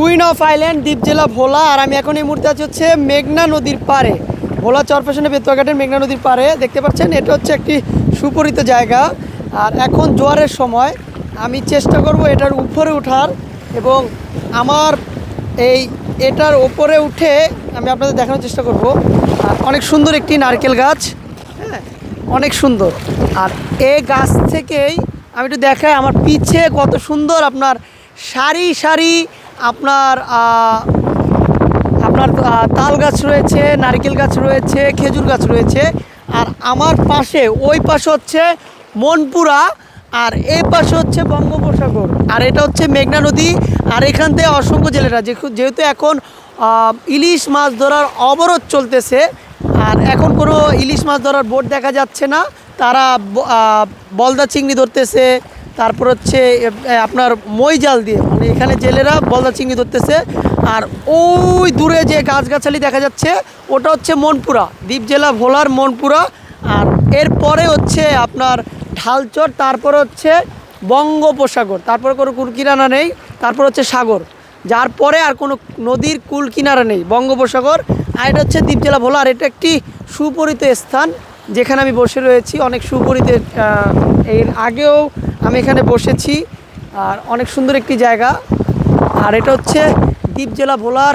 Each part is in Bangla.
কুইন অফ আইল্যান্ড দ্বীপ জেলা ভোলা। আর আমি এখন এই মুহূর্তে আছি হচ্ছে মেঘনা নদীর পাড়ে, ভোলা চরফ্যাশনে বেতুয়াঘাটের মেঘনা নদীর পাড়ে। দেখতে পাচ্ছেন এটা হচ্ছে একটি সুপরিচিত জায়গা। আর এখন জোয়ারের সময় আমি চেষ্টা করব এটার উপরে ওঠার, এবং আমার এটার ওপরে উঠে আমি আপনাদের দেখানোর চেষ্টা করব। অনেক সুন্দর একটি নারকেল গাছ, হ্যাঁ অনেক সুন্দর। আর এই গাছ থেকেই আমি একটু দেখাই আমার পিছে কত সুন্দর আপনার সারি সারি আপনার আপনার তাল গাছ রয়েছে, নারকেল গাছ রয়েছে, খেজুর গাছ রয়েছে। আর আমার পাশে ওই পাশে হচ্ছে মনপুরা, আর এই পাশে হচ্ছে বঙ্গোপসাগর, আর এটা হচ্ছে মেঘনা নদী। আর এখান থেকে অসংখ্য জেলেরা, যেহেতু এখন ইলিশ মাছ ধরার অবরোধ চলতেছে, আর এখন কোনো ইলিশ মাছ ধরার বোট দেখা যাচ্ছে না। তারা বলদা চিংড়ি ধরতেছে, তারপর হচ্ছে আপনার মই জাল দিয়ে, মানে এখানে জেলেরা বলদা চিংড়ি ধরতেছে। আর ওই দূরে যে গাছগাছালি দেখা যাচ্ছে ওটা হচ্ছে মনপুরা, দ্বীপ জেলা ভোলার মনপুরা। আর এরপরে হচ্ছে আপনার ঢালচর, তারপর হচ্ছে বঙ্গোপসাগর, তারপরে কোনো কুল কিনারা নেই, তারপর হচ্ছে সাগর, যার পরে আর কোনো নদীর কুল কিনারা নেই, বঙ্গোপসাগর। আর এটা হচ্ছে দ্বীপ জেলা ভোলা। আর এটা একটি সুপরিচিত স্থান যেখানে আমি বসে রয়েছি, অনেক সুপরিচিত। এর আগেও আমি এখানে বসেছি, আর অনেক সুন্দর একটি জায়গা। আর এটা হচ্ছে দ্বীপ জেলা ভোলার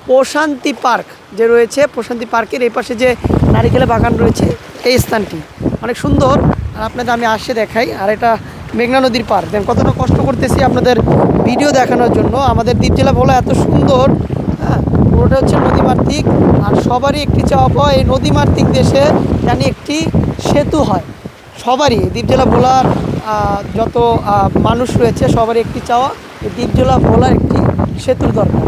প্রশান্তি পার্ক যে রয়েছে, প্রশান্তি পার্কের এই পাশে যে নারিকেলের বাগান রয়েছে, এই স্থানটি অনেক সুন্দর। আর আপনাদের আমি আসে দেখাই। আর এটা মেঘনা নদীর পার, দেখেন কতটা কষ্ট করতেছি আপনাদের ভিডিও দেখানোর জন্য। আমাদের দ্বীপ জেলা ভোলা এত সুন্দর, হ্যাঁ পুরোটা হচ্ছে নদীমাতৃক। আর সবারই একটি চাওয়া পাওয়া এই নদীমাতৃক দেশে জানি একটি সেতু হয়, সবারই দ্বীপ জেলা ভোলার যত মানুষ রয়েছে সবারই একটি চাওয়া, এই দ্বীপ জেলা ভোলার একটি সেতুর দরকার।